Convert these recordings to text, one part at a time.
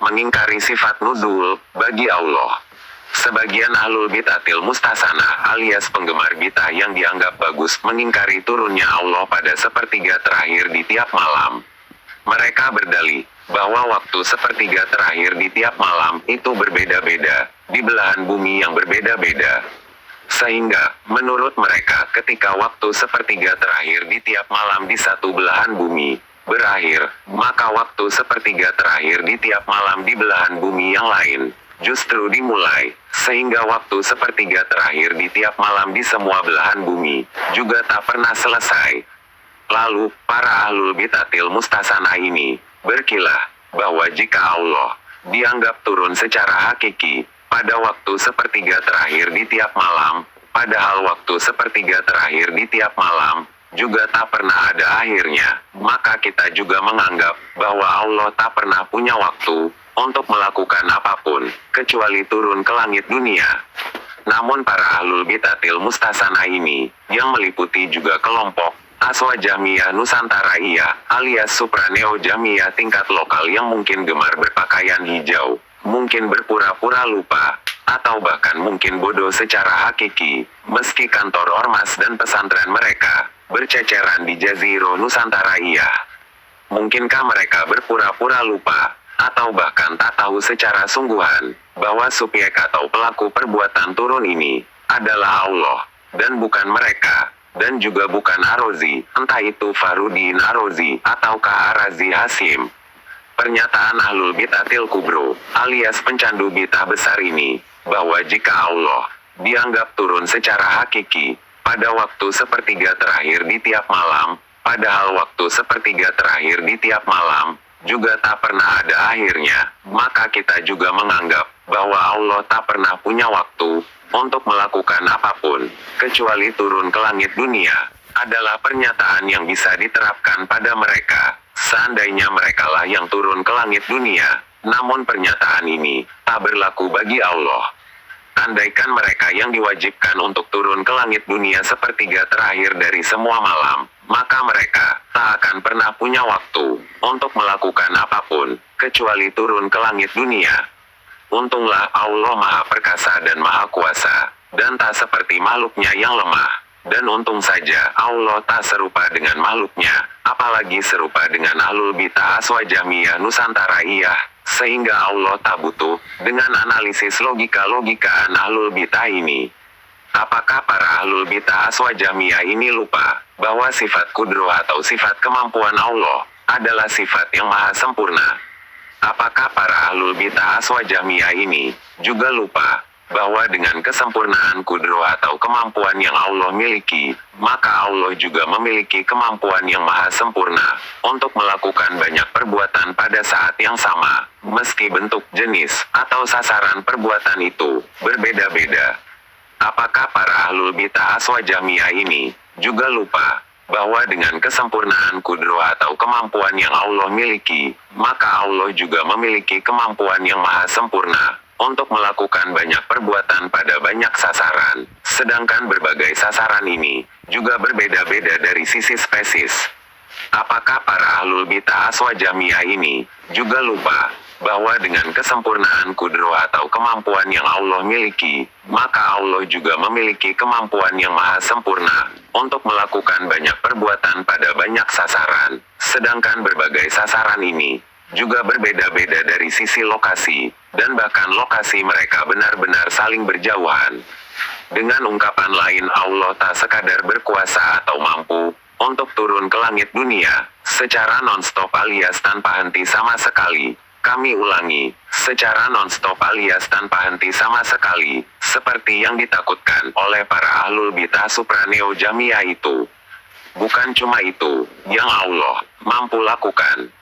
mengingkari sifat nuzul bagi Allah. Sebagian ahlul bid'atil mustasana alias penggemar bid'ah yang dianggap bagus mengingkari turunnya Allah pada sepertiga terakhir di tiap malam. Mereka berdalih bahwa waktu sepertiga terakhir di tiap malam itu berbeda-beda di belahan bumi yang berbeda-beda. Sehingga, menurut mereka ketika waktu sepertiga terakhir di tiap malam di satu belahan bumi berakhir, maka waktu sepertiga terakhir di tiap malam di belahan bumi yang lain justru dimulai, sehingga waktu sepertiga terakhir di tiap malam di semua belahan bumi juga tak pernah selesai. Lalu, para ahlul bid'atil mustasana ini berkilah bahwa jika Allah dianggap turun secara hakiki pada waktu sepertiga terakhir di tiap malam, padahal waktu sepertiga terakhir di tiap malam juga tak pernah ada akhirnya, maka kita juga menganggap bahwa Allah tak pernah punya waktu untuk melakukan apapun, kecuali turun ke langit dunia. Namun para ahlul bid'atil mustasana ini, yang meliputi juga kelompok Aswa Jamiyah Nusantara'iyah alias Supraneo Jamiyah tingkat lokal yang mungkin gemar berpakaian hijau, mungkin berpura-pura lupa, atau bahkan mungkin bodoh secara hakiki, meski kantor ormas dan pesantren mereka berceceran di Jazirah Nusantara'iyah. Mungkinkah mereka berpura-pura lupa, atau bahkan tak tahu secara sungguhan, bahwa subjek atau pelaku perbuatan turun ini adalah Allah, dan bukan mereka, dan juga bukan Arozi, entah itu Farudin Arozi, ataukah Arazi Hasim. Pernyataan ahlul bid'atil kubro, alias pencandu bid'ah besar ini, bahwa jika Allah dianggap turun secara hakiki pada waktu sepertiga terakhir di tiap malam, padahal waktu sepertiga terakhir di tiap malam juga tak pernah ada akhirnya, maka kita juga menganggap bahwa Allah tak pernah punya waktu untuk melakukan apapun, kecuali turun ke langit dunia, adalah pernyataan yang bisa diterapkan pada mereka, seandainya merekalah yang turun ke langit dunia. Namun pernyataan ini tak berlaku bagi Allah. Andaikan mereka yang diwajibkan untuk turun ke langit dunia sepertiga terakhir dari semua malam, maka mereka tak akan pernah punya waktu untuk melakukan apapun, kecuali turun ke langit dunia. Untunglah Allah Maha Perkasa dan Maha Kuasa, dan tak seperti makhluknya yang lemah. Dan untung saja Allah tak serupa dengan makhluknya, apalagi serupa dengan ahlul bid'ah Aswa Jamiyah Nusantara'iyah, sehingga Allah tak butuh dengan analisis logika-logikaan ahlul bid'ah ini. Apakah para ahlul bid'ah Aswa Jamiyah ini lupa bahwa sifat kudroh atau sifat kemampuan Allah adalah sifat yang maha sempurna? Apakah para ahlul bid'ah Aswa Jamiyah ini juga lupa bahwa dengan kesempurnaan kudroh atau kemampuan yang Allah miliki, maka Allah juga memiliki kemampuan yang maha sempurna untuk melakukan banyak perbuatan pada saat yang sama, meski bentuk, jenis, atau sasaran perbuatan itu berbeda-beda. Apakah para ahlul bid'ah Aswa Jamiyah ini juga lupa bahwa dengan kesempurnaan kudroh atau kemampuan yang Allah miliki, maka Allah juga memiliki kemampuan yang maha sempurna untuk melakukan banyak perbuatan pada banyak sasaran, sedangkan berbagai sasaran ini juga berbeda-beda dari sisi spesies. Apakah para ahlul bid'ah Aswa Jamiyah ini juga lupa bahwa dengan kesempurnaan kudroh atau kemampuan yang Allah miliki, maka Allah juga memiliki kemampuan yang maha sempurna untuk melakukan banyak perbuatan pada banyak sasaran, sedangkan berbagai sasaran ini juga berbeda-beda dari sisi lokasi, dan bahkan lokasi mereka benar-benar saling berjauhan. Dengan ungkapan lain, Allah tak sekadar berkuasa atau mampu untuk turun ke langit dunia secara non-stop alias tanpa henti sama sekali. Kami ulangi, secara non-stop alias tanpa henti sama sekali, seperti yang ditakutkan oleh para ahlul bid'ah Supraneo Jamiyah itu. Bukan cuma itu yang Allah mampu lakukan.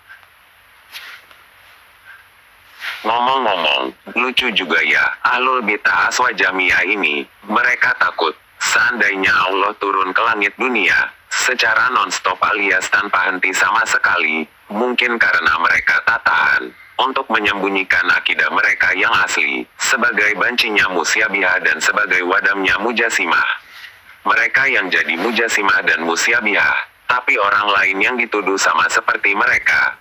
Ngomong-ngomong, lucu juga ya, ahlul bid'ah Aswa Jamiyah ini, mereka takut seandainya Allah turun ke langit dunia secara non-stop alias tanpa henti sama sekali, mungkin karena mereka tak tahan untuk menyembunyikan akidah mereka yang asli, sebagai bancinya musyabihah dan sebagai wadamnya mujasimah. Mereka yang jadi mujasimah dan musyabihah, tapi orang lain yang dituduh sama seperti mereka.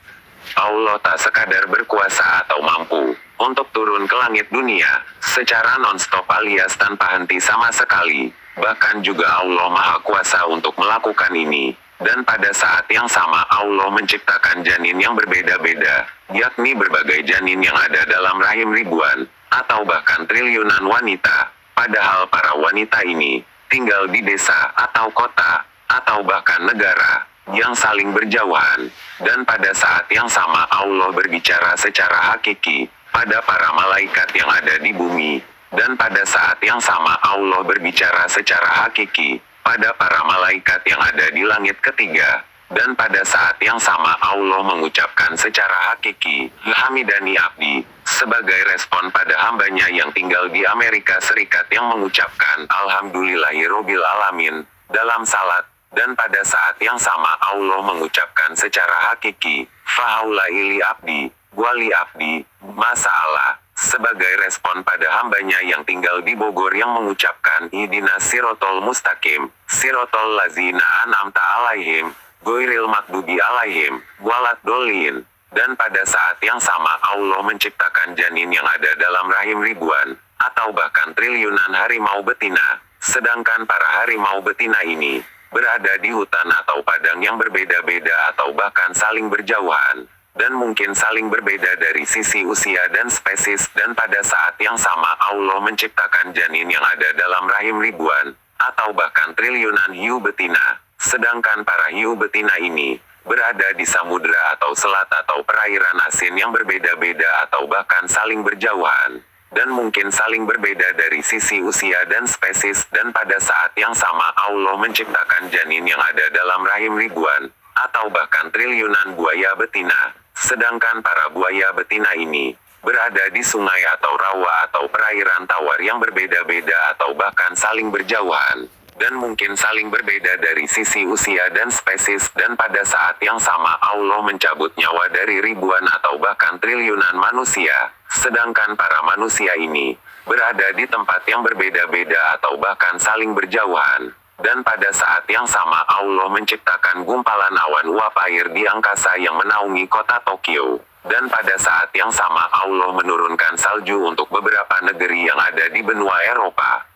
Allah Allah tak sekadar berkuasa atau mampu untuk turun ke langit dunia secara non-stop alias tanpa henti sama sekali. Bahkan juga Allah Maha Kuasa untuk melakukan ini. Dan pada saat yang sama Allah menciptakan janin yang berbeda-beda, yakni berbagai janin yang ada dalam rahim ribuan, atau bahkan triliunan wanita. Padahal para wanita ini tinggal di desa atau kota, atau bahkan negara yang saling berjauhan. Dan pada saat yang sama Allah berbicara secara hakiki pada para malaikat yang ada di bumi. Dan pada saat yang sama Allah berbicara secara hakiki pada para malaikat yang ada di langit ketiga. Dan pada saat yang sama Allah mengucapkan secara hakiki, Hamidani Abdi, sebagai respon pada hambanya yang tinggal di Amerika Serikat yang mengucapkan Alhamdulillahirobbil alamin dalam salat. Dan pada saat yang sama Allah mengucapkan secara hakiki, Fahaulaili Abdi, Wali Abdi, Masalah, sebagai respon pada hambanya yang tinggal di Bogor yang mengucapkan Ihdinas Sirotol Mustaqim, Sirotol Lazina An'amta Alaihim, Ghairil Maghdubi Alaihim, Waladhdallin. Dan pada saat yang sama Allah menciptakan janin yang ada dalam rahim ribuan, atau bahkan triliunan harimau betina. Sedangkan para harimau betina ini berada di hutan atau padang yang berbeda-beda atau bahkan saling berjauhan. Dan mungkin saling berbeda dari sisi usia dan spesies. Dan pada saat yang sama Allah menciptakan janin yang ada dalam rahim ribuan, atau bahkan triliunan hiu betina. Sedangkan para hiu betina ini berada di samudera atau selat atau perairan asin yang berbeda-beda atau bahkan saling berjauhan. Dan mungkin saling berbeda dari sisi usia dan spesies. Dan pada saat yang sama Allah menciptakan janin yang ada dalam rahim ribuan, atau bahkan triliunan buaya betina. Sedangkan para buaya betina ini berada di sungai atau rawa atau perairan tawar yang berbeda-beda atau bahkan saling berjauhan. Dan mungkin saling berbeda dari sisi usia dan spesies. Dan pada saat yang sama Allah mencabut nyawa dari ribuan atau bahkan triliunan manusia. Sedangkan para manusia ini berada di tempat yang berbeda-beda atau bahkan saling berjauhan. Dan pada saat yang sama Allah menciptakan gumpalan awan uap air di angkasa yang menaungi kota Tokyo. Dan pada saat yang sama Allah menurunkan salju untuk beberapa negeri yang ada di benua Eropa.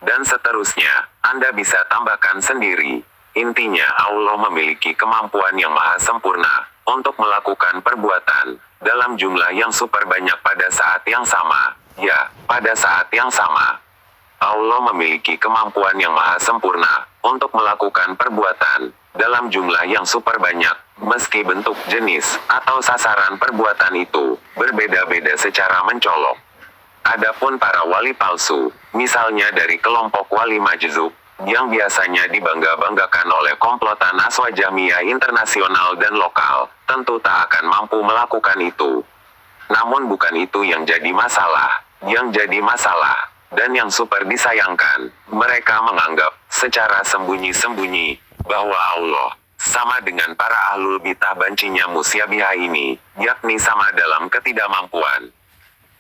Dan seterusnya, Anda bisa tambahkan sendiri. Intinya Allah memiliki kemampuan yang maha sempurna untuk melakukan perbuatan dalam jumlah yang super banyak pada saat yang sama. Ya, pada saat yang sama Allah memiliki kemampuan yang maha sempurna untuk melakukan perbuatan dalam jumlah yang super banyak, meski bentuk, jenis, atau sasaran perbuatan itu berbeda-beda secara mencolok. Adapun para wali palsu, misalnya dari kelompok wali majzub, yang biasanya dibangga-banggakan oleh komplotan Aswajamiyah internasional dan lokal, tentu tak akan mampu melakukan itu. Namun bukan itu yang jadi masalah. Yang jadi masalah dan yang super disayangkan, mereka menganggap secara sembunyi-sembunyi bahwa Allah sama dengan para ahlul bidah bancinya musyabiha ini, yakni sama dalam ketidakmampuan.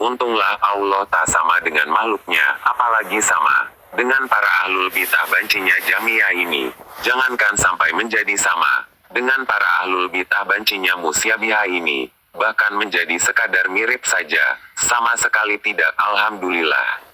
Untunglah Allah tak sama dengan makhluknya, apalagi sama dengan para ahlul bidah bancinya Jamiah ini. Jangankan sampai menjadi sama dengan para ahlul bidah bancinya musyabiha ini, bahkan menjadi sekadar mirip saja, sama sekali tidak. Alhamdulillah.